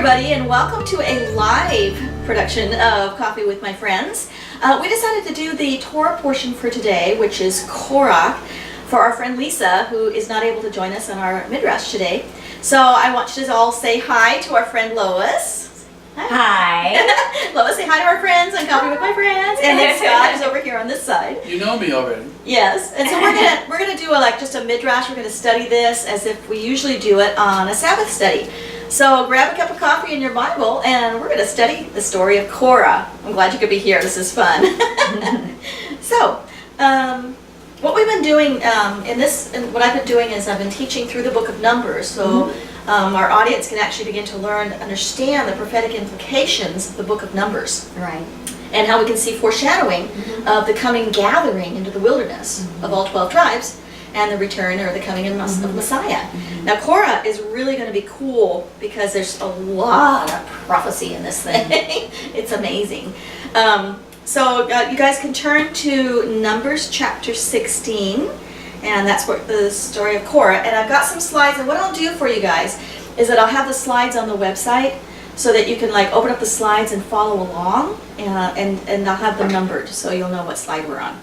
everybody, and welcome to a live production of Coffee with My Friends. We decided to do the Torah portion for today, which is Korah, for our friend Lisa, who is not able to join us on our Midrash today. So I want you to all say hi to our friend Lois. Hi. Lois, say hi to our friends on Coffee with My Friends. And then Scott is over here on this side. You know me already. Yes, and so we're gonna do just a Midrash. We're gonna study this as if we usually do it on a Sabbath study. So grab a cup of coffee and your Bible, and we're going to study the story of Korah. I'm glad you could be here. This is fun. So, what we've been doing what I've been doing is I've been teaching through the book of Numbers, so our audience can actually begin to understand the prophetic implications of the book of Numbers. Right. And how we can see foreshadowing of the coming gathering into the wilderness of all 12 tribes, and the return or the coming of Messiah. Now Korah is really going to be cool because there's a lot of prophecy in this thing. It's amazing. So you guys can turn to Numbers chapter 16, and that's what the story of Korah. And I've got some slides, and what I'll do for you guys is that I'll have the slides on the website so that you can open up the slides and follow along, and I'll have them numbered so you'll know what slide we're on.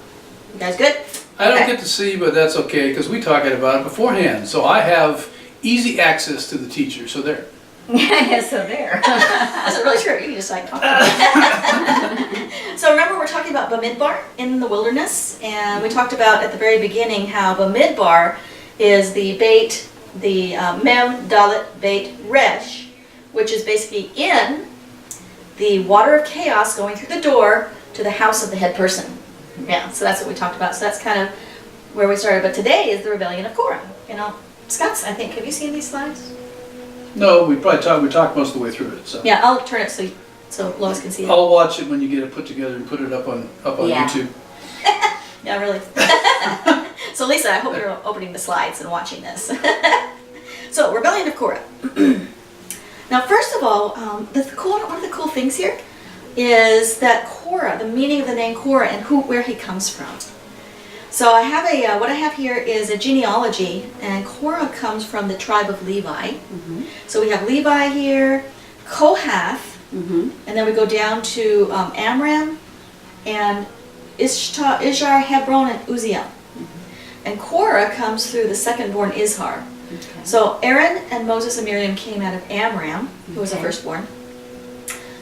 You guys good? I don't get to see, but that's okay because we talked about it beforehand. So I have easy access to the teacher. So there. Yeah, so there. I wasn't really sure. You can just talk. So remember, we're talking about Bamidbar in the wilderness, and we talked about at the very beginning how Bamidbar is the bait, the Mem Dalet Beit Resh, which is basically in the water of chaos going through the door to the house of the head person. Yeah, so that's what we talked about. So that's kind of where we started. But today is the rebellion of Korah. Scott's, I think, have you seen these slides? No, we talked most of the way through it. So Yeah, I'll turn it so Lois can see it. I'll watch it when you get it put together and put it up on Yeah. YouTube. Yeah, really. So Lisa, I hope you're opening the slides and watching this. So, rebellion of Korah. Now, first of all, one of the cool things here is that Korah, the meaning of the name Korah and where he comes from. So I have what I have here is a genealogy, and Korah comes from the tribe of Levi. So we have Levi here, Kohath, and then we go down to Amram, and Ishar, Hebron, and Uzziel. And Korah comes through the second-born Izhar. Okay. So Aaron and Moses and Miriam came out of Amram, who was the firstborn.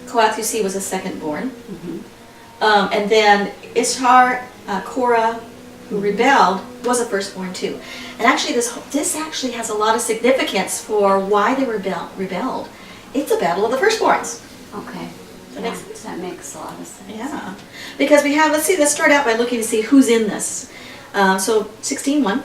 Kohath, you see, was a second-born. And then Ishar, Korah, who rebelled, was a firstborn too. And actually, this actually has a lot of significance for why they rebelled. It's a battle of the firstborns. Okay. That makes sense? That makes a lot of sense. Yeah. Because let's start out by looking to see who's in this. So 16:1.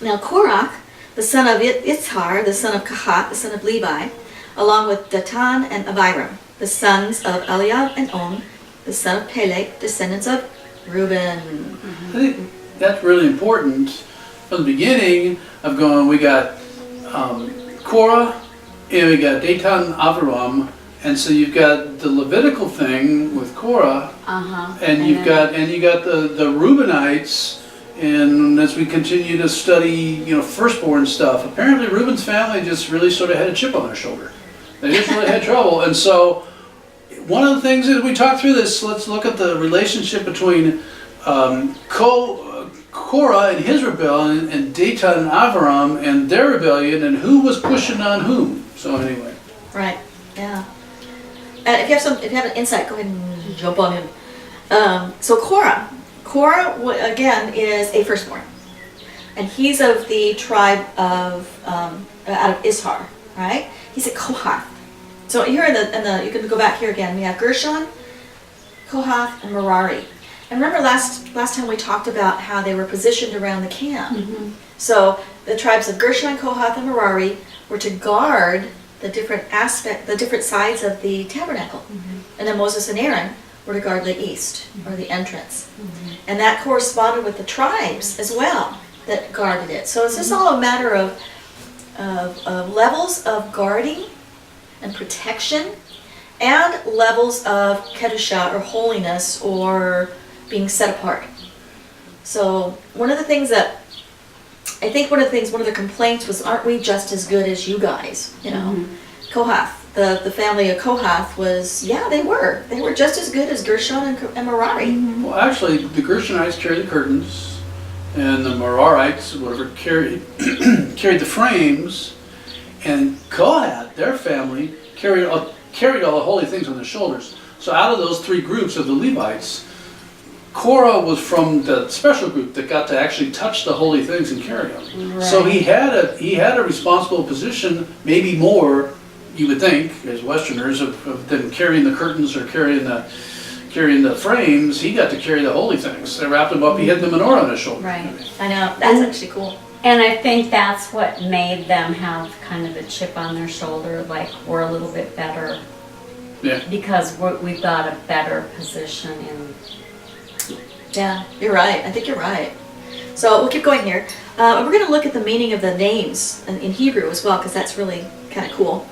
Now Korah, the son of Itzhar, the son of Kahat, the son of Levi, along with Datan and Abiram, the sons of Eliab and On, the son of Peleg, descendants of Reuben. I think that's really important. From the beginning of going, we got Korah, and we got Datan, Abiram, and so you've got the Levitical thing with Korah, and you got the Reubenites. And as we continue to study, firstborn stuff, apparently Reuben's family just really sort of had a chip on their shoulder. They just really had trouble. And so one of the things as we talk through this, let's look at the relationship between Korah and his rebellion and Datan and Abiram and their rebellion and who was pushing on whom. So anyway. Right, yeah. And if you have an insight, go ahead and jump on in. So Korah, again, is a firstborn, and he's of the tribe of out of Ishar, right? He's a Kohath. So here you can go back here again. We have Gershon, Kohath, and Merari. And remember last time we talked about how they were positioned around the camp. So the tribes of Gershon, Kohath, and Merari were to guard the different sides of the tabernacle, and then Moses and Aaron were to guard the east, or the entrance. And that corresponded with the tribes as well that guarded it. So it's just all a matter of levels of guarding and protection, and levels of kedusha, or holiness, or being set apart. So one of the complaints was, aren't we just as good as you guys? Kohath, the family of Kohath was, yeah, they were just as good as Gershon and Merari. Well, actually, the Gershonites carried the curtains, and the Merarites, whatever, carried carried the frames, and Kohath, their family, carried all the holy things on their shoulders. So out of those three groups of the Levites, Korah was from the special group that got to actually touch the holy things and carry them. So he had a responsible position, maybe more, you would think, as Westerners, of them carrying the curtains or carrying the frames. He got to carry the holy things. They wrapped them up. He had the menorah on his shoulder. Right. I know. That's actually cool. And I think that's what made them have kind of a chip on their shoulder, like we're a little bit better. Yeah. Because we've got a better position in. Yeah, you're right. I think you're right. So we'll keep going here. We're going to look at the meaning of the names in Hebrew as well, because that's really kind of cool.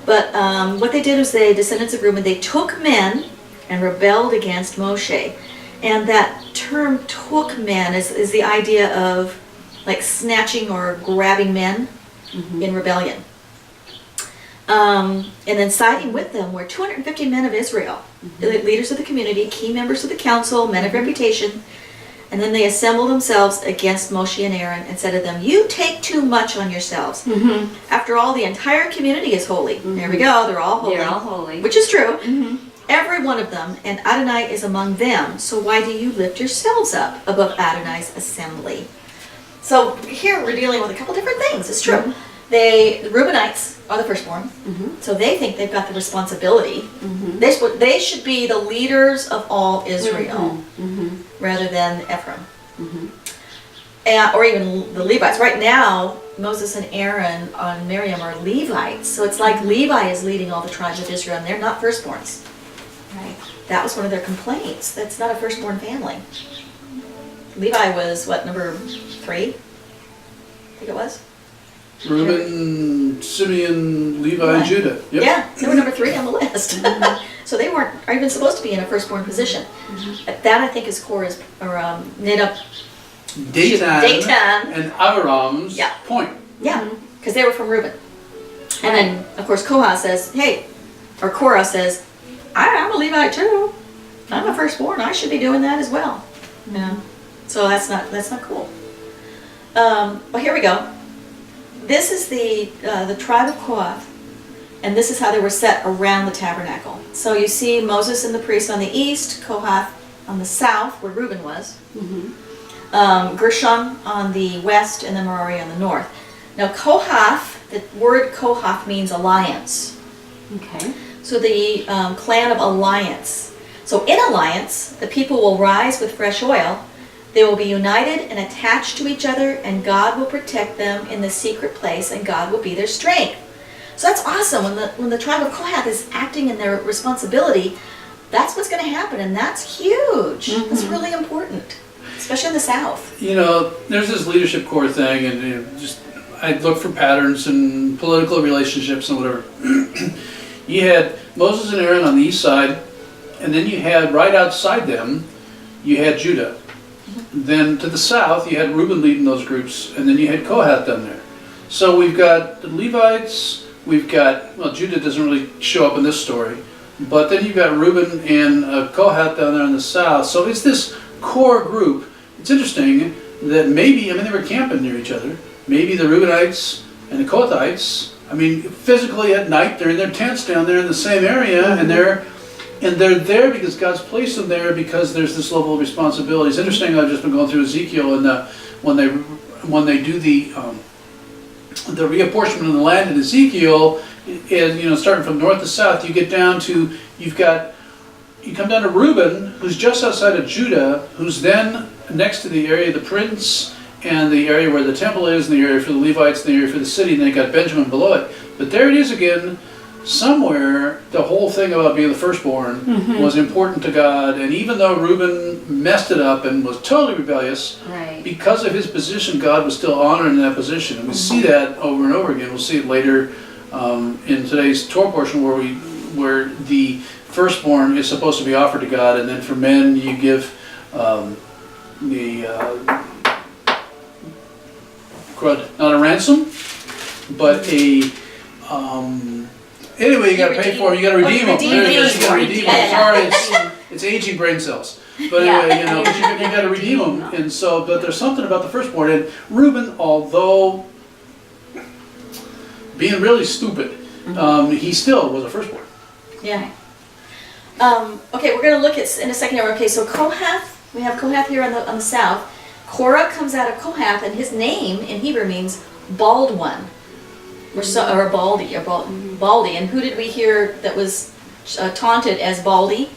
But what they did was the descendants of Reuben, they took men and rebelled against Moshe. And that term took men is the idea of like snatching or grabbing men in rebellion. And then siding with them were 250 men of Israel, leaders of the community, key members of the council, men of reputation. And then they assembled themselves against Moshe and Aaron and said to them, "You take too much on yourselves. After all, the entire community is holy." There we go, they're all holy. They're all holy. Which is true. Every one of them, and Adonai is among them. So why do you lift yourselves up above Adonai's assembly? So here we're dealing with a couple different things. It's true. The Reubenites are the firstborn, so they think they've got the responsibility. They should be the leaders of all Israel, rather than Ephraim, or even the Levites. Right now, Moses and Aaron and Miriam are Levites, so it's like Levi is leading all the tribes of Israel, and they're not firstborns. Right. That was one of their complaints. That's not a firstborn family. Levi was what, number 3? I think it was. Reuben, Simeon, Levi, and Judah. Yep. Yeah, they were number 3 on the list. So they weren't even supposed to be in a firstborn position. That I think is Korah's, or Nadab, Datan and Abiram's point. Yeah, because they were from Reuben. And then, of course, Korah says, Korah says, I'm a Levite too. I'm a firstborn. I should be doing that as well. Yeah. So that's not cool. Well, here we go. This is the tribe of Kohath, and this is how they were set around the tabernacle. So you see Moses and the priests on the east, Kohath on the south, where Reuben was, Gershon on the west, and then Merari on the north. Now Kohath, the word Kohath means alliance. Okay. So the clan of alliance. So in alliance, the people will rise with fresh oil. They will be united and attached to each other, and God will protect them in the secret place, and God will be their strength. So that's awesome. When the tribe of Kohath is acting in their responsibility, that's what's going to happen, and that's huge. That's really important, especially in the South. You know, there's this leadership core thing, and I look for patterns in political relationships and whatever. You had Moses and Aaron on the east side, and then you had right outside them, you had Judah. Then to the south, you had Reuben leading those groups, and then you had Kohath down there. So we've got the Levites, Judah doesn't really show up in this story, but then you've got Reuben and Kohath down there in the south. So it's this core group. It's interesting that maybe, they were camping near each other. Maybe the Reubenites and the Kohathites, physically at night, they're in their tents down there in the same area, and they're there because God's placed them there because there's this level of responsibility. It's interesting. I've just been going through Ezekiel, and when they do the reapportionment of the land in Ezekiel, and starting from north to south, you come down to Reuben, who's just outside of Judah, who's then next to the area of the prince and the area where the temple is, and the area for the Levites, and the area for the city, and then you got Benjamin below it. But there it is again. Somewhere, the whole thing about being the firstborn was important to God, and even though Reuben messed it up and was totally rebellious, because of his position, God was still honoring that position. And we see that over and over again. We'll see it later in today's Torah portion where the firstborn is supposed to be offered to God, and then for men you give not a ransom, but Anyway, you gotta pay redeem- for them, you gotta oh, redeem them. redeem You gotta them. redeem Yeah, them. yeah. Sorry, it's aging brain cells. But Yeah. anyway, but you gotta redeem them. And so, but there's something about the firstborn. And Reuben, although being really stupid, he still was a firstborn. Yeah. Okay, we're going to look at in a second here. Okay, so Kohath, we have Kohath here on the south. Korah comes out of Kohath, and his name in Hebrew means bald one, or baldy, baldy. And who did we hear that was taunted as baldy?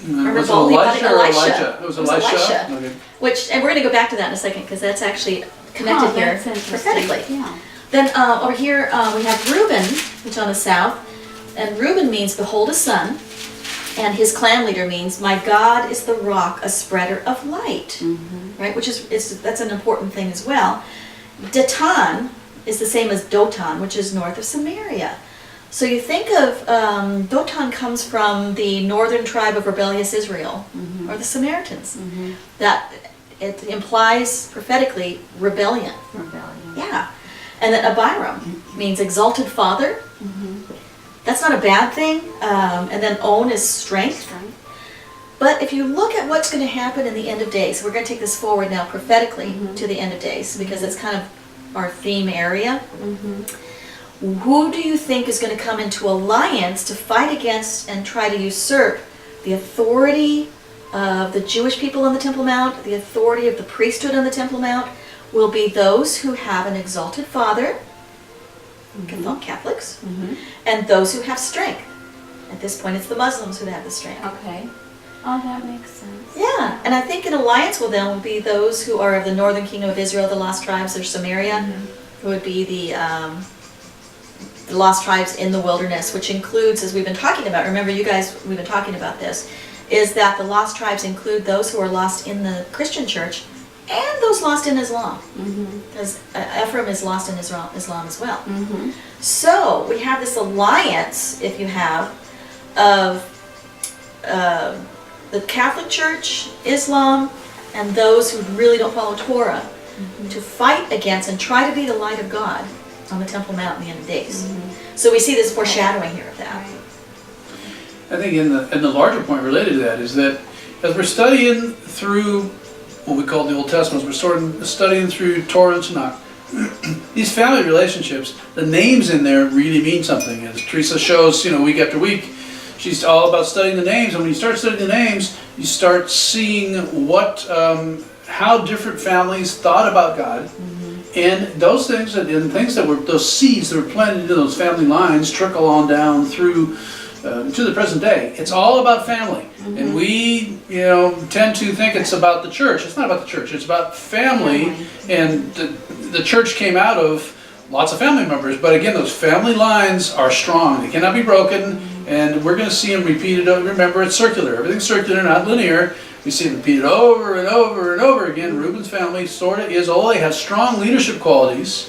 Remember Was it baldy? Elisha or Elisha. Elijah? It was Elisha. Okay. Which, and we're going to go back to that in a second because that's actually connected Oh, here that's interesting. prophetically. Yeah. Then over here we have Reuben, which on the south, and Reuben means behold a son, and his clan leader means my God is the rock, a spreader of light, right? Which is that's an important thing as well. Datan is the same as Dotan, which is north of Samaria. So you think of Dotan comes from the northern tribe of rebellious Israel, or the Samaritans. That it implies prophetically rebellion. Rebellion. Yeah. And then Abiram means exalted father. That's not a bad thing. And then On is strength. But if you look at what's going to happen in the end of days, we're going to take this forward now prophetically to the end of days because it's kind of our theme area. Who do you think is going to come into alliance to fight against and try to usurp the authority of the Jewish people on the Temple Mount, the authority of the priesthood on the Temple Mount? Will be those who have an exalted father, Catholics, and those who have strength. At this point, it's the Muslims who have the strength. Okay. Oh, that makes sense. Yeah, and I think an alliance with them will be those who are of the northern kingdom of Israel, the lost tribes of Samaria, who would be the lost tribes in the wilderness, which includes, as we've been talking about, remember you guys, we've been talking about this, is that the lost tribes include those who are lost in the Christian church and those lost in Islam, because Ephraim is lost in Islam as well. So we have this alliance, if you have, of the Catholic Church, Islam, and those who really don't follow Torah, to fight against and try to be the light of God on the Temple Mount in the end of days. So we see this foreshadowing here of that. I think in the larger point related to that is that as we're studying through what we call the Old Testament, we're studying through Torah and Tanakh, these family relationships, the names in there really mean something. As Teresa shows, week after week, she's all about studying the names. And when you start studying the names, you start seeing how different families thought about God. And those things, those seeds that were planted into those family lines trickle on down through to the present day. It's all about family. And we, tend to think it's about the church. It's not about the church. It's about family. And the church came out of lots of family members. But again, those family lines are strong. They cannot be broken. And we're going to see them repeated. Remember, it's circular. Everything's circular, not linear. We see them repeated over and over and over again. Reuben's family sort of is, they have strong leadership qualities.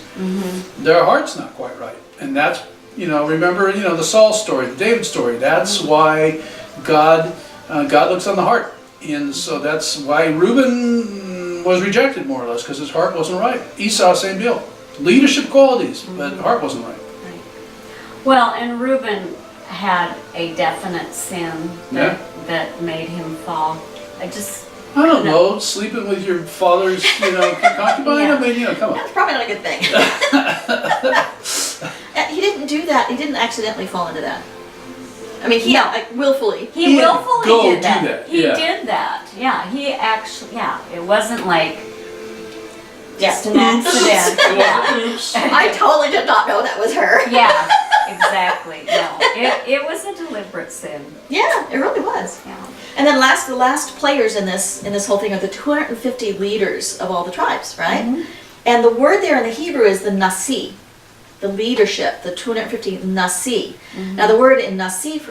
Their heart's not quite right. And that's, remember, the Saul story, the David story. That's why God looks on the heart. And so that's why Reuben was rejected, more or less, because his heart wasn't right. Esau, same deal. Leadership qualities, but heart wasn't right. Well, and Reuben had a definite sin that made him fall. I don't know, sleeping with your father's, concubine? I mean, come on. That's probably not a good thing. He didn't do that. He didn't accidentally fall into that. I mean, willfully. He willfully did that. He did that. Yeah, he actually, it wasn't like just an accident. Oops. I totally did not know that was her. Yeah, exactly. No, it was a deliberate sin. Yeah, it really was. Yeah. And then the last players in this whole thing are the 250 leaders of all the tribes, right? And the word there in the Hebrew is the nasi, the leadership, the 250 nasi. Now the word in nasi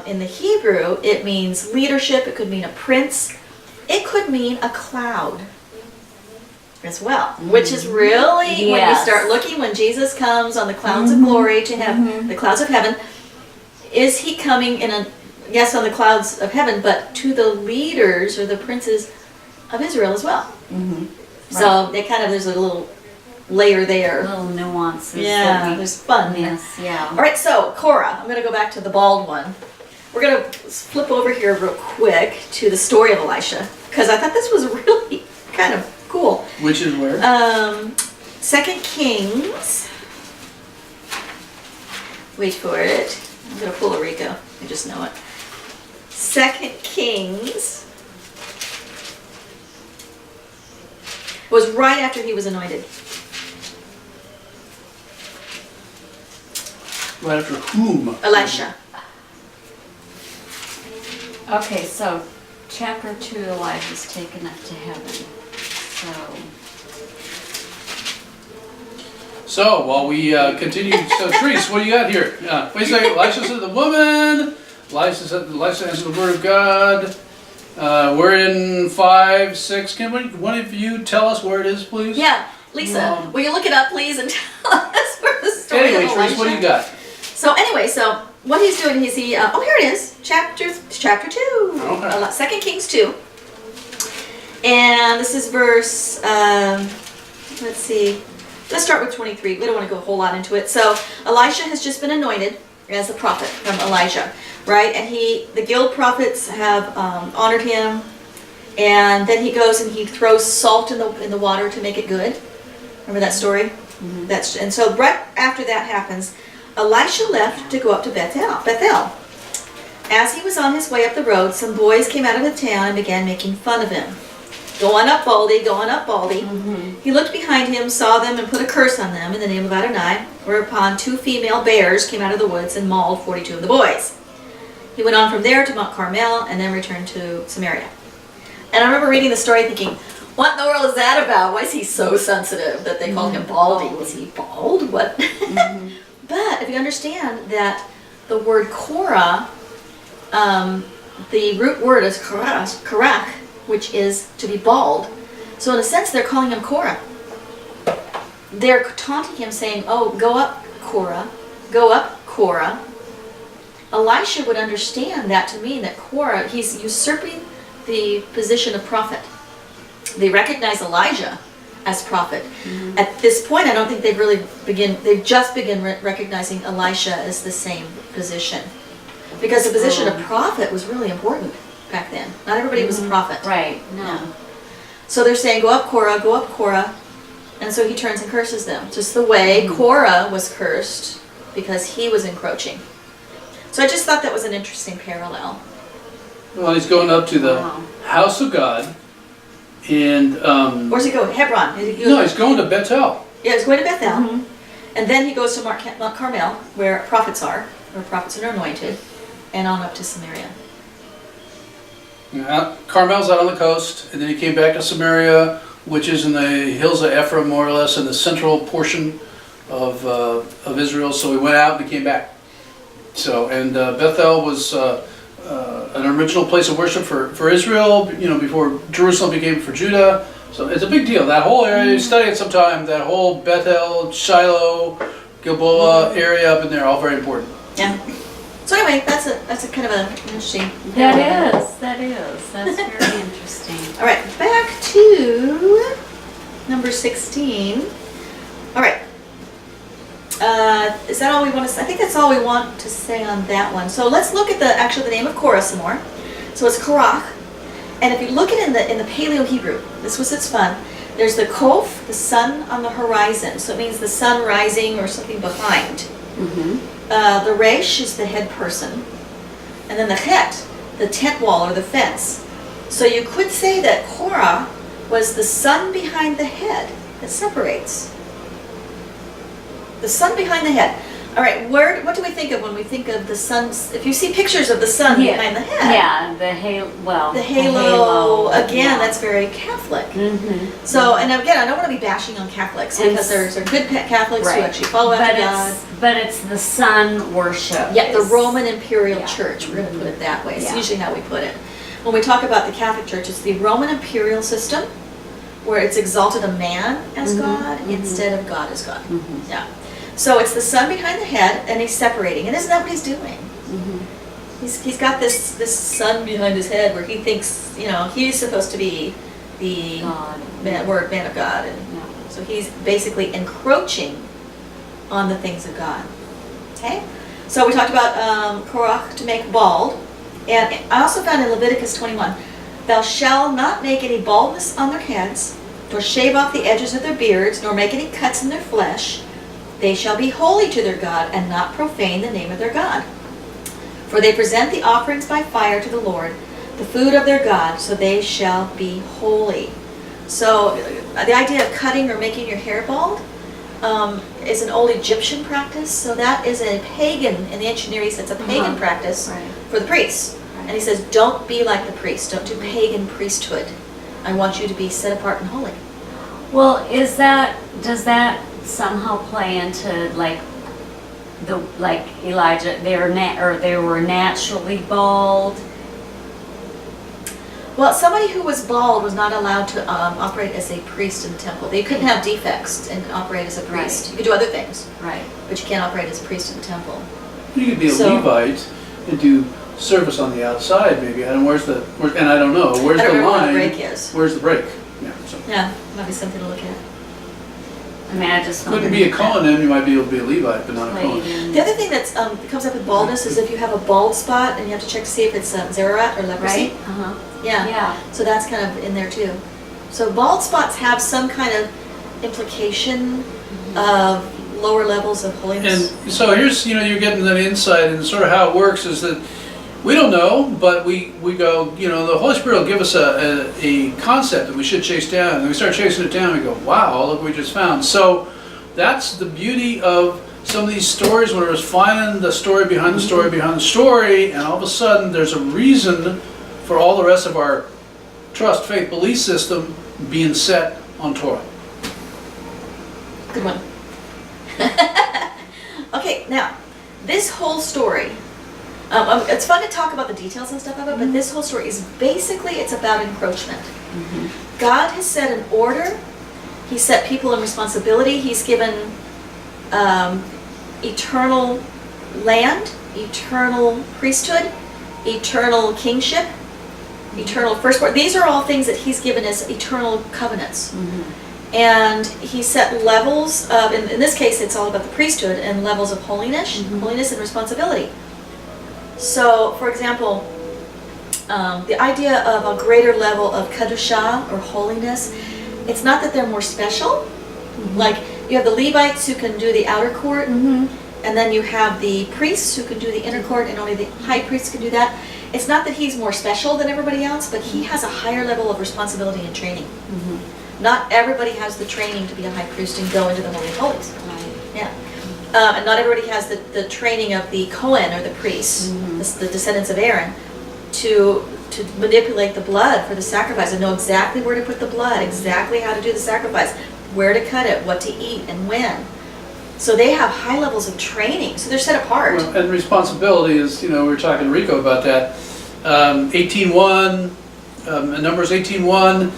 in the Hebrew, it means leadership. It could mean a prince. It could mean a cloud as well, which is really when you start looking, when Jesus comes on the clouds of glory to heaven, the clouds of heaven, is he coming on the clouds of heaven, but to the leaders or the princes of Israel as well. So they there's a little layer there. Little nuances. Yeah, that we there's fun. miss, yeah. All right, so Korah, I'm going to go back to the bald one. We're going to flip over here real quick to the story of Elisha, because I thought this was really kind of cool. Which is where? 2 Kings. Wait for it. I'm going to pull a Rico. I just know it. 2 Kings. It was right after he was anointed. Right after whom? Elisha. Okay, so chapter 2, Elijah's taken up to heaven. So, while we continue, so Therese, what do you got here? Wait a second, Elisha said to the woman, Elisha answered the word of God. We're in 5, 6, can one of you tell us where it is, please? Yeah, Lisa, will you look it up, please, and tell us where the story Anyway, of Elisha? Therese, what do you got? So anyway, so what he's doing is oh, here it is, chapter 2, Okay. 2 Kings 2. And this is verse, let's see, let's start with 23. We don't want to go a whole lot into it. So Elisha has just been anointed as a prophet from Elijah, right? And the guild prophets have honored him. And then he goes and he throws salt in the water to make it good. Remember that story? Mm-hmm. And so right after that happens, Elisha left to go up to Bethel. As he was on his way up the road, some boys came out of the town and began making fun of him. Go on up, Baldy, go on up, Baldy. Mm-hmm. He looked behind him, saw them, and put a curse on them in the name of Adonai, whereupon 2 female bears came out of the woods and mauled 42 of the boys. He went on from there to Mount Carmel and then returned to Samaria. And I remember reading the story thinking, what in the world is that about? Why is he so sensitive that they called him Baldy? Was he bald? What? Mm-hmm. But if you understand that the word Korah, the root word is Korah, which is to be bald. So in a sense, they're calling him Korah. They're taunting him, saying, oh, go up, Korah. Go up, Korah. Elisha would understand that to mean that Korah, he's usurping the position of prophet. They recognize Elijah as prophet. Mm-hmm. At this point, I don't think they've just begun recognizing Elisha as the same position. Because the position of prophet was really important back then. Not everybody was a prophet. Right, no. Yeah. So they're saying, go up, Korah, go up, Korah. And so he turns and curses them. Just the way Korah was cursed because he was encroaching. So I just thought that was an interesting parallel. Well, he's going up to the house of God. And Where's he going? Hebron? No, he's going to Bethel. Yeah, he's going to Bethel. Mm-hmm. And then he goes to Mount Carmel, where prophets are anointed, and on up to Samaria. Carmel's out on the coast, and then he came back to Samaria, which is in the hills of Ephraim, more or less, in the central portion of Israel. So he went out and he came back. So, and Bethel was an original place of worship for Israel, before Jerusalem became for Judah. So it's a big deal. That whole area, you study it sometime, that whole Bethel, Shiloh, Gilboa area up in there, all very important. Yeah. So anyway, that's a kind of an interesting. That is. That's very interesting. All right, back to number 16. All right. Is that all we want to say? I think that's all we want to say on that one. So let's look at the name of Korah some more. So it's Korah, and if you look at it in the Paleo Hebrew, this was its fun. There's the Kof, the sun on the horizon. So it means the sun rising or something behind. Mm-hmm. The Resh is the head person, and then the Het, the tent wall or the fence. So you could say that Korah was the sun behind the head that separates. The sun behind the head. All right, what do we think of when we think of the sun? If you see pictures of the sun behind the head. Yeah, the halo. Well, the halo again, that's very Catholic. Mm-hmm. So, and again, I don't want to be bashing on Catholics because there's good Catholics who actually follow after God. But it's the sun worship. Yeah, the Roman Imperial Church. We're going to put it that way. It's usually how we put it. When we talk about the Catholic Church, it's the Roman Imperial system where it's exalted a man as God instead of God as God. Mm-hmm. Yeah. So it's the sun behind the head, and he's separating. And isn't that what he's doing? Mm-hmm. He's got this sun behind his head where he thinks, he's supposed to be the man of God. And So he's basically encroaching on the things of God. Okay? So we talked about Korah to make bald. And I also found in Leviticus 21, thou shalt not make any baldness on their heads, nor shave off the edges of their beards, nor make any cuts in their flesh. They shall be holy to their God, and not profane the name of their God. For they present the offerings by fire to the Lord, the food of their God, so they shall be holy. So the idea of cutting or making your hair bald is an old Egyptian practice. So that is a pagan, in the ancient Near East, it's a pagan practice for the priests. And he says, don't be like the priests. Don't do pagan priesthood. I want you to be set apart and holy. Well, does that somehow play into like Elijah? They were naturally bald. Well, somebody who was bald was not allowed to operate as a priest in the temple. They couldn't have defects and operate as a priest. Right. You could do other things, Right. but you can't operate as a priest in the temple. You could be a Levite and do service on the outside, maybe. And and I don't know, where's I don't the remember line? where the break is. Where's the break? Yeah, so. Yeah, might be something to look at. I mean, I just Couldn't be a Cohen, then you might be able to be a Levite, but not a Cohen. The other thing that comes up with baldness is if you have a bald spot and you have to check to see if it's zeroat or leprosy. Right? Uh-huh. Yeah. Yeah. So that's kind of in there too. So bald spots have some kind of implication of lower levels of holiness. And so here's, you're getting an insight, and sort of how it works is that we don't know, but we go, the Holy Spirit will give us a concept that we should chase down, and we start chasing it down, and we go, wow, look what we just found. So that's the beauty of some of these stories, when we're finding the story behind the story behind the story, and all of a sudden there's a reason for all the rest of our trust, faith, belief system being set on Torah. Good one. Okay, now, this whole story, it's fun to talk about the details and stuff of it, but this whole story is basically, it's about encroachment. God has set an order. He set people in responsibility. He's given eternal land, eternal priesthood, eternal kingship, eternal firstborn. These are all things that he's given as eternal covenants. And he set levels of, in this case it's all about the priesthood, and levels of holiness, holiness and responsibility. So, for example, the idea of a greater level of kedusha or holiness, it's not that they're more special. Like, you have the Levites who can do the outer court, and then you have the priests who can do the inner court, and only the high priest can do that. It's not that he's more special than everybody else, but he has a higher level of responsibility and training. Not everybody has the training to be a high priest and go into the Holy of Holies. Yeah. And not everybody has the training of the Cohen or the priests, the descendants of Aaron, to manipulate the blood for the sacrifice and know exactly where to put the blood, exactly how to do the sacrifice, where to cut it, what to eat, and when. So they have high levels of training, so they're set apart. Well, and responsibility is, we were talking to Rico about that. 18:1, Numbers 18:1,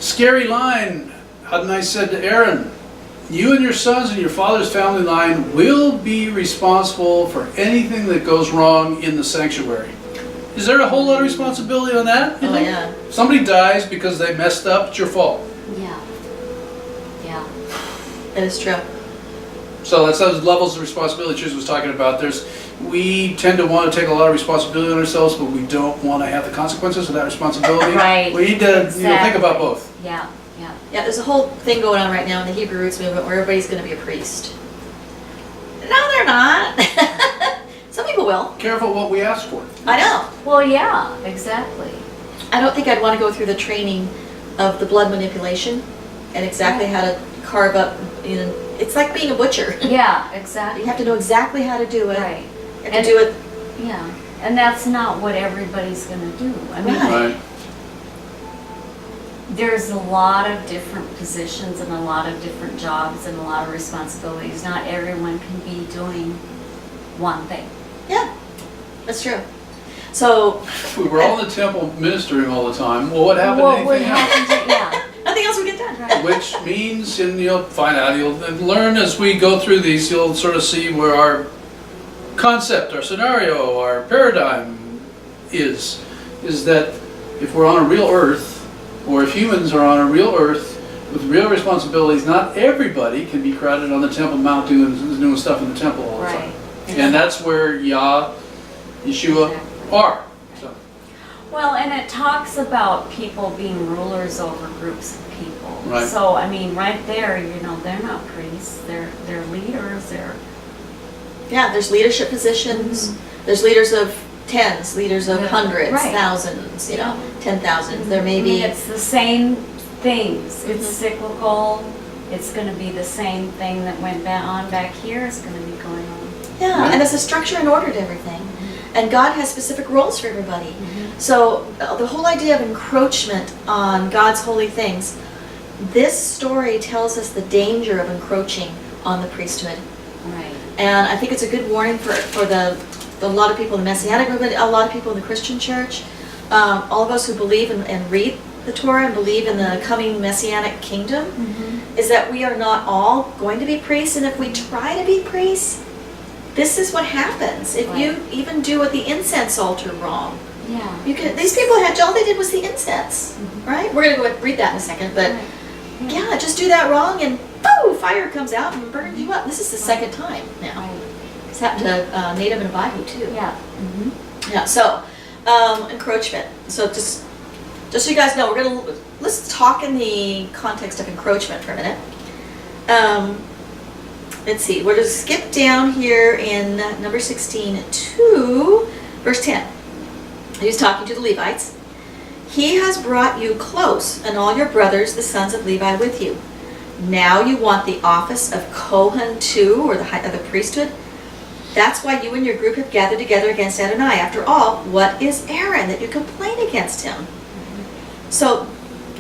scary line. Adonai said to Aaron, you and your sons and your father's family line will be responsible for anything that goes wrong in the sanctuary. Is there a whole lot of responsibility on that? Oh, yeah. If somebody dies because they messed up, it's your fault. Yeah. Yeah. That is true. So that's those levels of responsibility Trish was talking about. We tend to want to take a lot of responsibility on ourselves, but we don't want to have the consequences of that responsibility. Right. We need to Exactly. think about both. Yeah. Yeah. Yeah, there's a whole thing going on right now in the Hebrew Roots movement where everybody's going to be a priest. No, they're not. Some people will. Careful what we ask for. I know. Well, yeah, exactly. I don't think I'd want to go through the training of the blood manipulation and exactly how to carve up. It's like being a butcher. Yeah, exactly. You have to know exactly how to do it. Right. And to do it. Yeah, and that's not what everybody's going to do. I mean, Right. there's a lot of different positions and a lot of different jobs and a lot of responsibilities. Not everyone can be doing one thing. Yeah, that's true. So If we were all in the temple ministering all the time, well, what happened What to would anything else? happen to, yeah. nothing else would get done. Right. Which means, and you'll find out, you'll learn as we go through these, you'll sort of see where our concept, our scenario, our paradigm is that if we're on a real earth, or if humans are on a real earth, with real responsibilities. Not everybody can be crowded on the Temple Mount doing stuff in the temple all the time. Right. And that's where Yeshua Exactly. are. So, Well, and it talks about people being rulers over groups of people. Right. So, I mean, right there, they're not priests, they're leaders, Yeah, there's leadership positions. There's leaders of tens, leaders of Yeah. hundreds, Right. thousands, 10,000s. There may I mean, be. it's the same things. It's Mhm. cyclical. It's going to be the same thing that went on back here is going to be going on. Yeah, Right. and there's a structure and order to everything. And God has specific roles for everybody. So the whole idea of encroachment on God's holy things, this story tells us the danger of encroaching on the priesthood. Right. And I think it's a good warning for a lot of people in the Messianic movement, a lot of people in the Christian church, all of us who believe and read the Torah and believe in the coming Messianic kingdom, is that we are not all going to be priests. And if we try to be priests, this is what happens. If you even do with the incense altar wrong, Yeah. these people had, all they did was the incense, right? We're going to go read that in a second, but Right. yeah, just do that wrong and boom, fire comes out and burns you up. This is the second time now. Right. It's happened to Native and Abihu too. Yeah. Yeah, so encroachment. So just so you guys know, let's talk in the context of encroachment for a minute. Let's see, we're going to skip down here in number 16 to verse 10. He's talking to the Levites. He has brought you close, and all your brothers, the sons of Levi, with you. Now you want the office of Kohen too, or the priesthood? That's why you and your group have gathered together against Adonai. After all, what is Aaron that you complain against him? So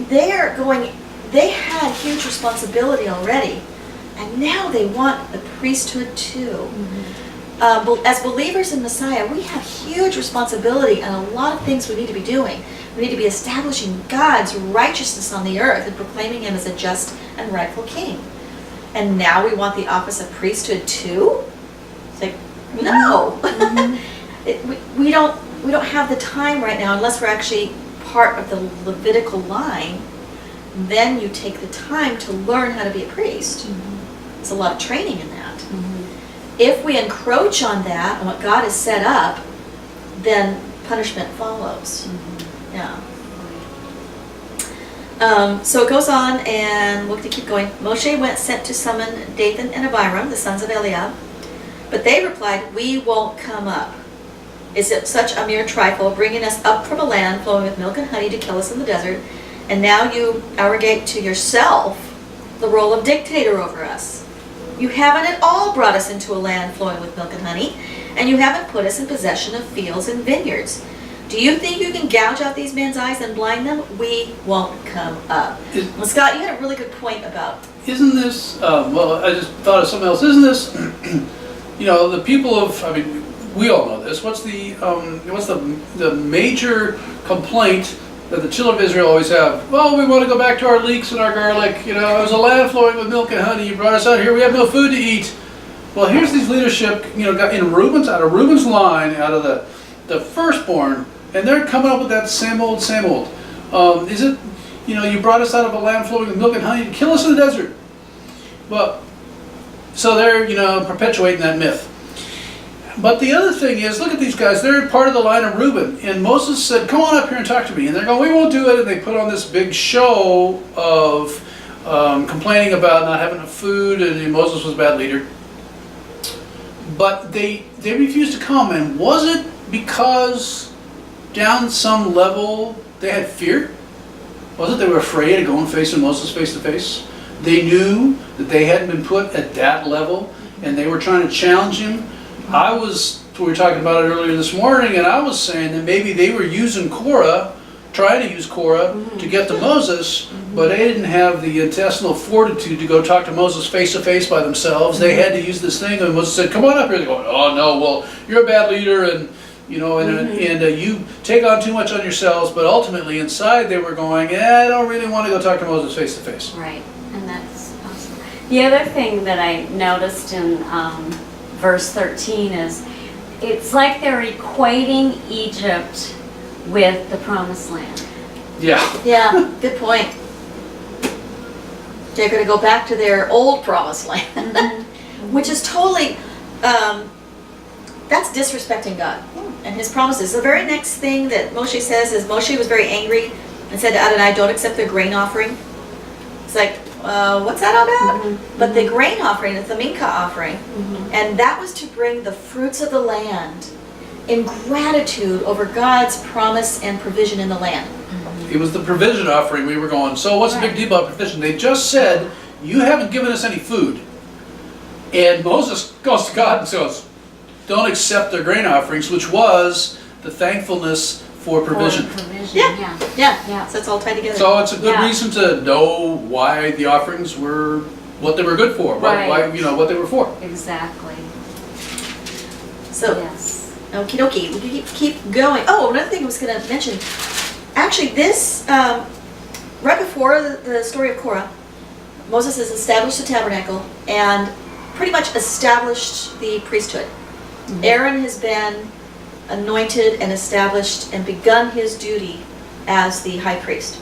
they had huge responsibility already, and now they want the priesthood too. As believers in Messiah, we have huge responsibility and a lot of things we need to be doing. We need to be establishing God's righteousness on the earth and proclaiming him as a just and rightful king. And now we want the office of priesthood too? It's like, no. We don't have the time right now unless we're actually part of the Levitical line. Then you take the time to learn how to be a priest. There's a lot of training in that. If we encroach on that, on what God has set up, then punishment follows. Yeah. So it goes on, and we'll have to keep going. Moshe sent to summon Dathan and Abiram, the sons of Eliab. But they replied, "We won't come up. Is it such a mere trifle, bringing us up from a land flowing with milk and honey to kill us in the desert? And now you arrogate to yourself the role of dictator over us. You haven't at all brought us into a land flowing with milk and honey, and you haven't put us in possession of fields and vineyards. Do you think you can gouge out these men's eyes and blind them? We won't come up." Well, Scott, you had a really good point about... Isn't this, well, I just thought of something else. Isn't this, the people of, we all know this. What's the major complaint that the children of Israel always have? Well, we want to go back to our leeks and our garlic. It was a land flowing with milk and honey. You brought us out here. We have no food to eat. Well, here's these leadership, got in Reuben's, out of Reuben's line, out of the firstborn, and they're coming up with that same old. Is it, you brought us out of a land flowing with milk and honey to kill us in the desert? Well, so they're, perpetuating that myth. But the other thing is, look at these guys, they're part of the line of Reuben, and Moses said, "Come on up here and talk to me." And they're going, "We won't do it," and they put on this big show of complaining about not having enough food, and Moses was a bad leader. But they refused to come, and was it because down some level they had fear? Was it they were afraid of going facing Moses face to face? They knew that they hadn't been put at that level, and they were trying to challenge him. We were talking about it earlier this morning, and I was saying that maybe they were using Korah, trying to use Korah to get to Moses, but they didn't have the intestinal fortitude to go talk to Moses face to face by themselves. They had to use this thing, and Moses said, "Come on up here." They're going, "Oh no, well, you're a bad leader, and you take on too much on yourselves." But ultimately, inside, they were going, "I don't really want to go talk to Moses face to face." Right, and that's possible. The other thing that I noticed in verse 13 is, it's like they're equating Egypt with the Promised Land. Yeah. Yeah, good point. They're going to go back to their old promised land, which is totally, that's disrespecting God and his promises. The very next thing that Moshe says is Moshe was very angry and said to Adonai, don't accept their grain offering. It's like, what's that about? But the grain offering is the mincha offering, and that was to bring the fruits of the land in gratitude over God's promise and provision in the land. It was the provision offering. We were going, so what's the big deal about provision? They just said, you haven't given us any food. And Moses goes to God and says, don't accept their grain offerings, which was the thankfulness for provision. Yeah. So it's all tied together. So it's a good reason to know why the offerings were what they were good for, why what they were for. Exactly. So, yes. okie dokie, we keep going. Oh, another thing I was going to mention. Actually, this, right before the story of Korah, Moses has established the tabernacle and pretty much established the priesthood. Aaron has been anointed and established and begun his duty as the high priest.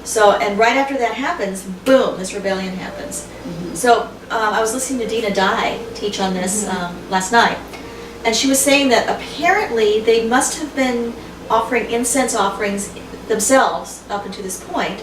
So, and right after that happens, boom, this rebellion happens. So, I was listening to Dina Dye teach on this last night, and she was saying that apparently they must have been offering incense offerings themselves up until this point.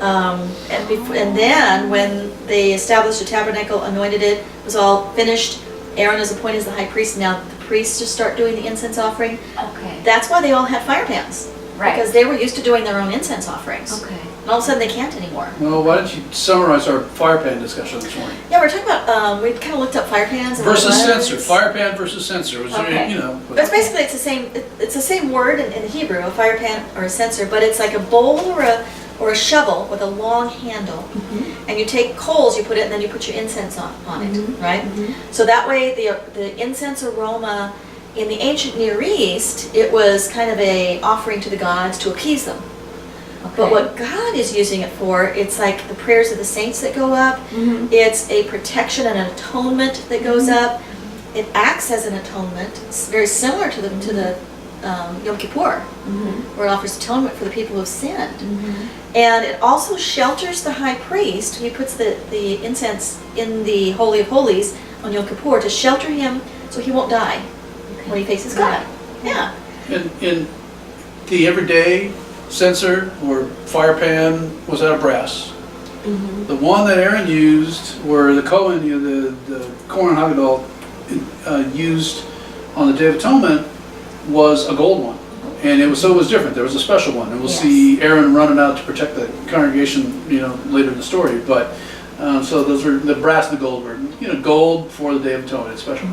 And then when they established the tabernacle, anointed it, was all finished, Aaron is appointed as the high priest. Now the priests just start doing the incense offering. Okay. That's why they all had fire pans. Right. Because they were used to doing their own incense offerings. Okay. And all of a sudden they can't anymore. Well, why don't you summarize our fire pan discussion this morning? Yeah, we're talking about, we kind of looked up fire pans. And Versus what it was. censer. Fire pan versus censer. Was there, Okay. But it's basically, it's the same word in Hebrew, a fire pan or a censer, but it's like a bowl or a shovel with a long handle. And you take coals, you put it, and then you put your incense on it, right? So that way the incense aroma in the ancient Near East, it was kind of a offering to the gods to appease them. Okay. But what God is using it for, it's like the prayers of the saints that go up. It's a protection and an atonement that goes up. It acts as an atonement. It's very similar to the Yom Kippur, where it offers atonement for the people who have sinned. And it also shelters the high priest. He puts the incense in the Holy of Holies on Yom Kippur to shelter him so he won't die when he faces God. Yeah. In the everyday censer or fire pan was out of brass. The one that Aaron used, where the Kohen, the Korah Haggadol used on the Day of Atonement, was a gold one. And it was different. There was a special one, and we'll see Aaron running out to protect the congregation, later in the story. But so those were the brass and the gold were, gold for the Day of Atonement. It's special.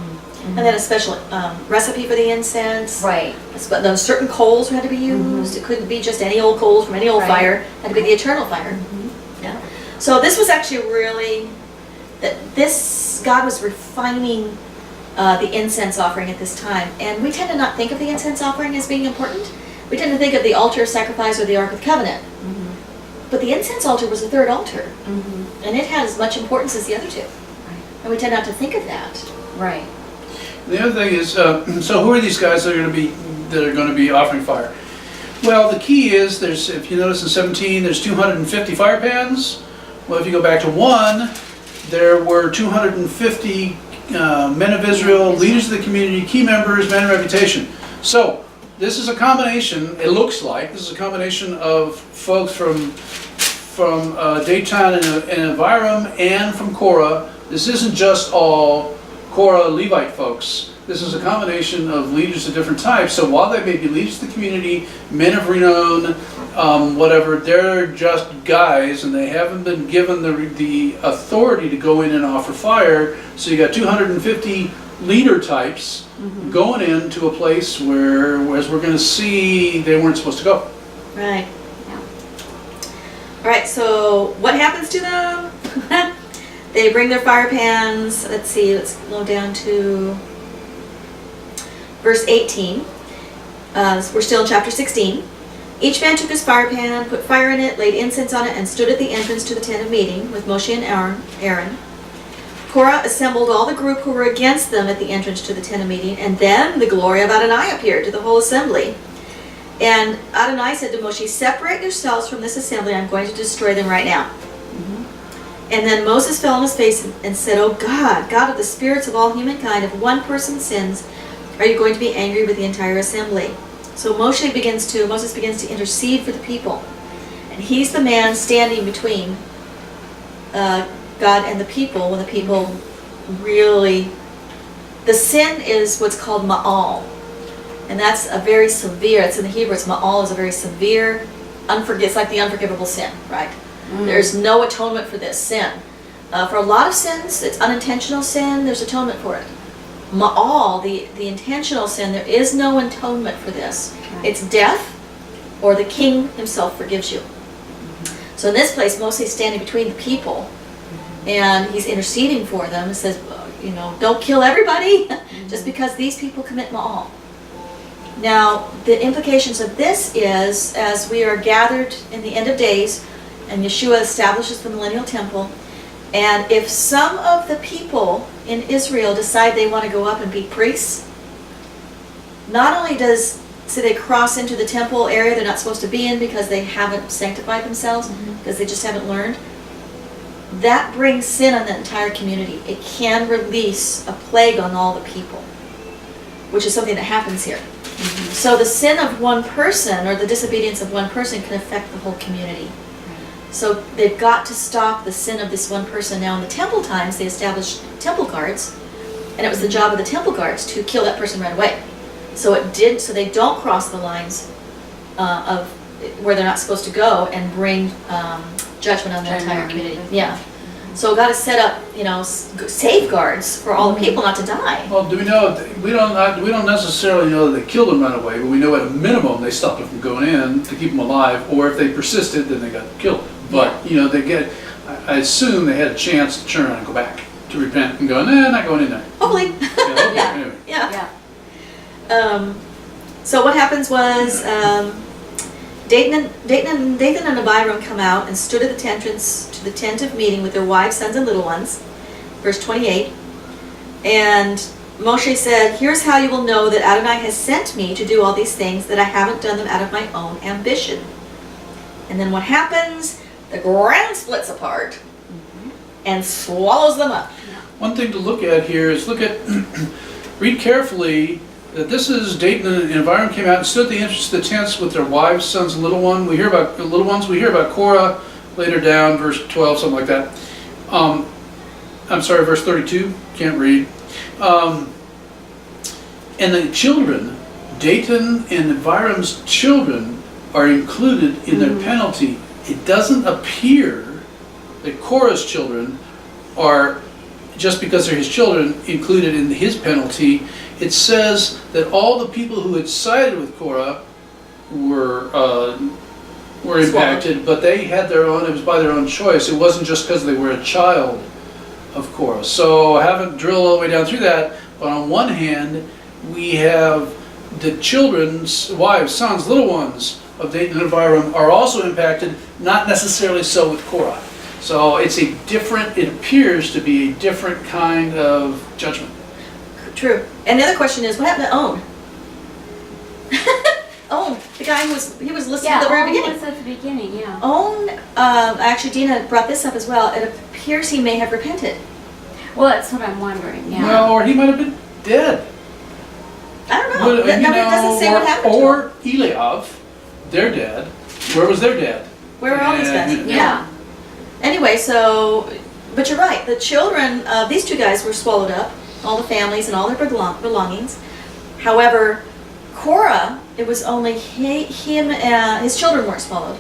And then a special recipe for the incense. Right. But those certain coals had to be used. It couldn't be just any old coals from any old fire. It had to be the eternal fire. Yeah. So this was actually really God was refining the incense offering at this time. And we tend to not think of the incense offering as being important. We tend to think of the altar of sacrifice or the Ark of the Covenant. But the incense altar was the third altar. And it had as much importance as the other two. And we tend not to think of that. Right. The other thing is, so who are these guys that are going to be offering fire? Well, the key is if you notice in 17, there's 250 fire pans. Well, if you go back to 1, there were 250 men of Israel, leaders of the community, key members, men of reputation. So this is a combination. It looks like this is a combination of folks from Dayton and Aviram and from Korah. This isn't just all Korah Levite folks. This is a combination of leaders of different types. So while they may be leaders of the community, men of renown, whatever, they're just guys, and they haven't been given the authority to go in and offer fire. So you got 250 leader types going into a place where, as we're going to see, they weren't supposed to go. Right. Yeah. All right. So what happens to them? They bring their fire pans. Let's see. Let's go down to verse 18. We're still in chapter 16. Each man took his fire pan, put fire in it, laid incense on it, and stood at the entrance to the tent of meeting with Moshe and Aaron. Korah assembled all the group who were against them at the entrance to the tent of meeting, and then the glory of Adonai appeared to the whole assembly. And Adonai said to Moshe, "Separate yourselves from this assembly. I'm going to destroy them right now." And then Moses fell on his face and said, "Oh God, God of the spirits of all humankind, if one person sins, are you going to be angry with the entire assembly?" So Moses begins to intercede for the people. And he's the man standing between God and the people when the people really... The sin is what's called ma'al. And that's a very severe, it's in the Hebrew, it's ma'al is a very severe, it's like the unforgivable sin, right? There's no atonement for this sin. For a lot of sins, it's unintentional sin, there's atonement for it. Ma'al, the intentional sin, there is no atonement for this. It's death, or the king himself forgives you. So in this place, Moses is standing between the people, and he's interceding for them and says, you know, don't kill everybody just because these people commit ma'al. Now, the implications of this is, as we are gathered in the end of days, and Yeshua establishes the millennial temple, and if some of the people in Israel decide they want to go up and be priests, not only so they cross into the temple area they're not supposed to be in because they haven't sanctified themselves, because they just haven't learned, that brings sin on the entire community. It can release a plague on all the people, which is something that happens here. So the sin of one person, or the disobedience of one person, can affect the whole community. So they've got to stop the sin of this one person. Now in the temple times, they established temple guards, and it was the job of the temple guards to kill that person right away. So they don't cross the lines of where they're not supposed to go and bring judgment on the entire community. Yeah. So got to set up, you know, safeguards for all the people not to die. Well, do we know? We don't necessarily know that they killed them right away, but we know at a minimum they stopped them from going in to keep them alive. Or if they persisted, then they got killed. But you know, I assume they had a chance to turn around and go back to repent and go, nah, not going in there. Hopefully. Yeah, anyway. Yeah. So what happens was Dathan and Abiram come out and stood at the entrance to the tent of meeting with their wives, sons, and little ones. Verse 28. And Moshe said, "Here's how you will know that Adonai has sent me to do all these things, that I haven't done them out of my own ambition." And then what happens? The ground splits apart and swallows them up. One thing to look at here is read carefully that this is Dathan and Abiram came out and stood at the entrance to the tents with their wives, sons, and little ones. We hear about the little ones. We hear about Korah later down, verse 12, something like that. I'm sorry, verse 32. Can't read. And the children, Dathan and Abiram's children, are included in their penalty. It doesn't appear that Korah's children are, just because they're his children, included in his penalty. It says that all the people who had sided with Korah were impacted, but they had their own, it was by their own choice. It wasn't just because they were a child of Korah. So I haven't drilled all the way down through that, but on one hand, we have the children's wives, sons, little ones of Dathan and Abiram are also impacted, not necessarily so with Korah. So it appears to be a different kind of judgment. True. And the other question is, what happened to On? On, the guy who was listed at the very beginning. Was at the beginning, yeah. On, actually Dina brought this up as well. It appears he may have repented. Well, that's what I'm wondering, yeah. Well, or he might have been dead. I don't know. It doesn't say what happened to him. Or Eliav, their dad. Where was their dad? Where were all these guys? Yeah. Anyway, but you're right. The children of these two guys were swallowed up, all the families and all their belongings. However, Korah, it was only his children weren't swallowed.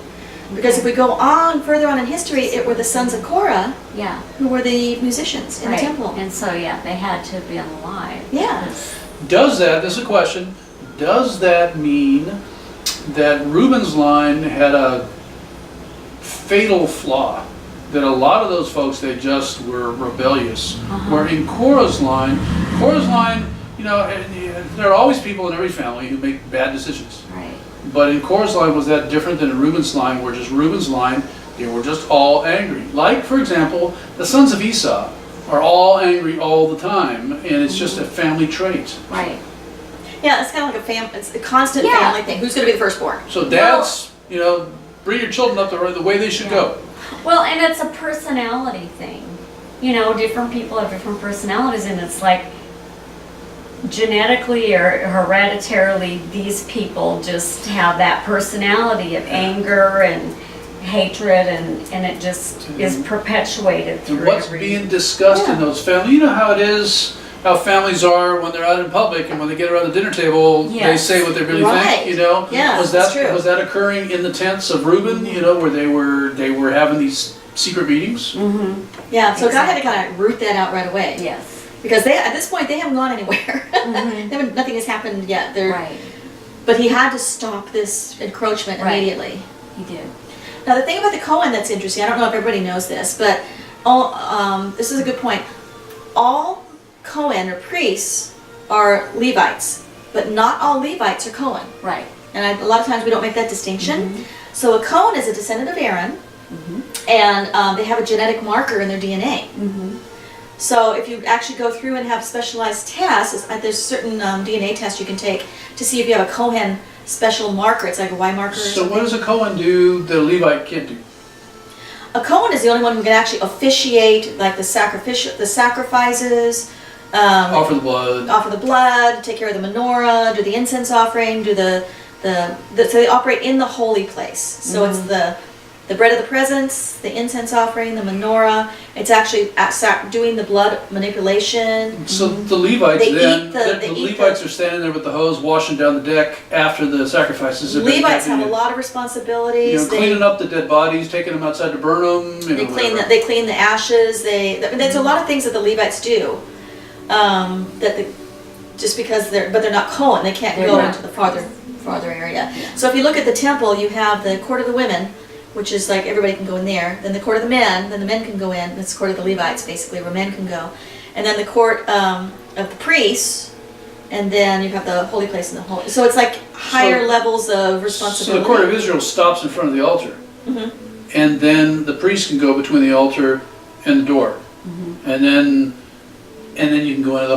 Because if we go on further on in history, it were the sons of Korah who were the musicians in the temple. And so, they had to be alive. Yeah. This is a question, does that mean that Reuben's line had a fatal flaw? That a lot of those folks, they just were rebellious. Where in Korah's line, you know, there are always people in every family who make bad decisions. Right. But in Korah's line, was that different than in Reuben's line, where just Reuben's line, they were just all angry. Like, for example, the sons of Esau are all angry all the time, and it's just a family trait. Right. Yeah, it's kind of like it's a constant family thing. Who's going to be the firstborn? So dads, you know, bring your children up the way they should go. Well, and it's a personality thing. You know, different people have different personalities, and it's like genetically or hereditarily, these people just have that personality of anger and hatred, and it just is perpetuated through And what's every... being discussed in those families? You know how it is, how families are when they're out in public, and when they get around the dinner table, they Yes. say what they really Right. think. You know, Yeah, was that's that true. was that occurring in the tents of Reuben? You know, where they were having these secret meetings. Mm-hmm. Yeah, so God had to Exactly. kind of root that out right away. Yes. Because they, at this point, they haven't gone anywhere. Mhm. Nothing has happened yet. They're, Right. But he had to stop this encroachment Right. immediately. He did. Now, the thing about the Cohen that's interesting, I don't know if everybody knows this, but all, this is a good point. All Cohen or priests are Levites, but not all Levites are Cohen. Right. And a lot of times we don't make that distinction. Mhm. So a Cohen is a descendant of Aaron, Mhm. and they have a genetic marker in their DNA. Mhm. So if you actually go through and have specialized tests, there's certain DNA tests you can take to see if you have a Cohen special marker. It's like a Y marker or So something. what does a Cohen do that a Levite can't do? A Cohen is the only one who can actually officiate like the sacrifices, Offer the blood. offer the blood, take care of the menorah, do the incense offering, do so they operate in the holy place. So it's the bread of the presence, the incense offering, the menorah. It's actually doing the blood manipulation. So the Levites They then, eat the- the they eat Levites are standing there with the hose, washing down the deck after the sacrifices. have been Levites have a taken. lot of You responsibilities. know, cleaning up the dead bodies, taking them outside to burn them. You know, whatever. They clean the ashes. There's a lot of things that the Levites do. Just because they're not Cohen, they can't They're go not. into the farther area. So if you look at the temple, you have the court of the women, which is like everybody can go in there. Then the court of the men, then the men can go in. That's the court of the Levites, basically, where men can go. And then the court of the priests, and then you have the holy place and the holy. So it's like higher levels of So responsibility. the court of Israel stops in front of the altar, Mhm. and then the priest can go between the altar and the door, and then you can go into the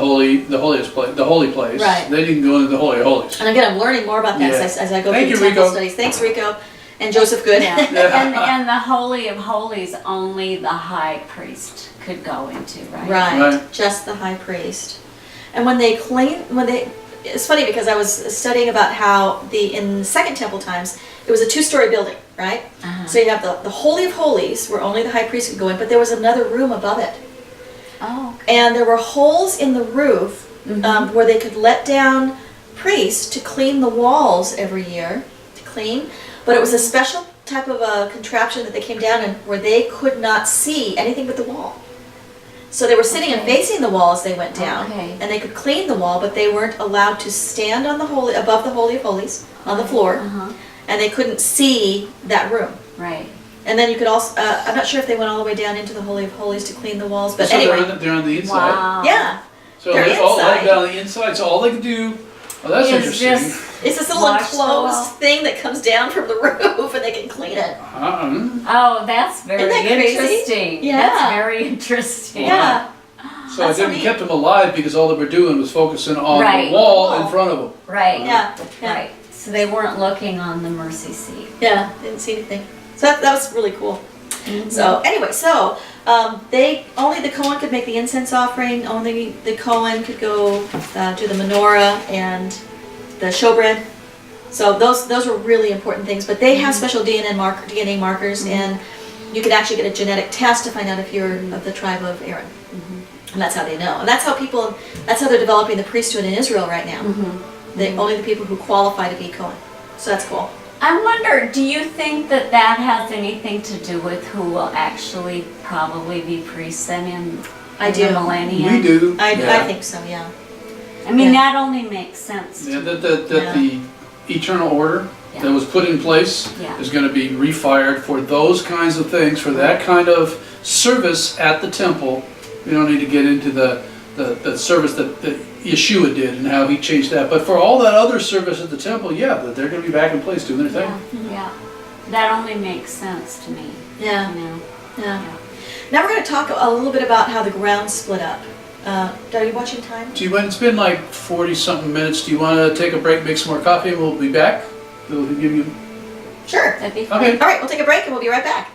holiest place, the holy place. Right. Then you can go into the holy of holies. And again, I'm learning more about that Yeah. as I go Thank through you, temple Rico. studies. Thanks, Rico. And Joseph Good. Yeah. And the Holy of Holies, only the high priest could go into, right? Right, Right. just the high priest. And it's funny because I was studying about how in Second Temple times, it was a 2-story building, right? Uh-huh. So you have the Holy of Holies, where only the high priest could go in, but there was another room above it. Oh. And there were holes in the roof Mhm. where they could let down priests to clean the walls every year, but it was a special type of a contraption that they came down in where they could not see anything but the wall. So they were sitting and Okay. facing the wall as they went down, Okay. and they could clean the wall, but they weren't allowed to stand on above the Holy of Holies, on the floor, Uh-huh. and they couldn't see that room. Right. And then you could also, I'm not sure if they went all the way down into the Holy of Holies to clean the walls, but so anyway. they're on the inside. Wow. Yeah, So They're they're all inside. down the inside. So all they can do. Oh, that's Is interesting. just it's this little Wash the wall. enclosed thing that comes down from the roof, and they can clean it. Oh, that's very Isn't that crazy? interesting. Yeah. That's very interesting. Yeah, So it That's so didn't neat. kept them alive because all they were doing was focusing on Right. the wall in front of them. Right. yeah, yeah. Right. So they weren't looking on the mercy seat. Yeah, didn't see anything. So that was really cool. So anyway, only the Cohen could make the incense offering. Only the Cohen could go do the menorah and the showbread. So those were really important things. But they have special DNA markers, and you can actually get a genetic test to find out if you're of the tribe of Aaron. And that's how they know. And that's how they're developing the priesthood in Israel right now. Only the people who qualify to be Cohen. So that's cool. I wonder, do you think that has anything to do with who will actually probably be priests then in I the do. millennium? We do. I Yeah. think so, yeah. I mean, Yeah. that only makes sense. Yeah, to that Yeah. the eternal order Yeah. that was put in place Yeah. is going to be refired for those kinds of things, for that kind of service at the temple. We don't need to get into the service that Yeshua did and how he changed that. But for all that other service at the temple, yeah, that they're going to be back in place doing their Yeah, thing. yeah. That only makes sense to me. Yeah, You know. yeah. Now we're going to talk a little bit about how the ground split up. Are you watching time? Do you want? It's been like 40-something minutes. Do you want to take a break, make some more coffee, and we'll be back? We'll give you. Sure. That'd be fun. Okay. All right, we'll take a break and we'll be right back.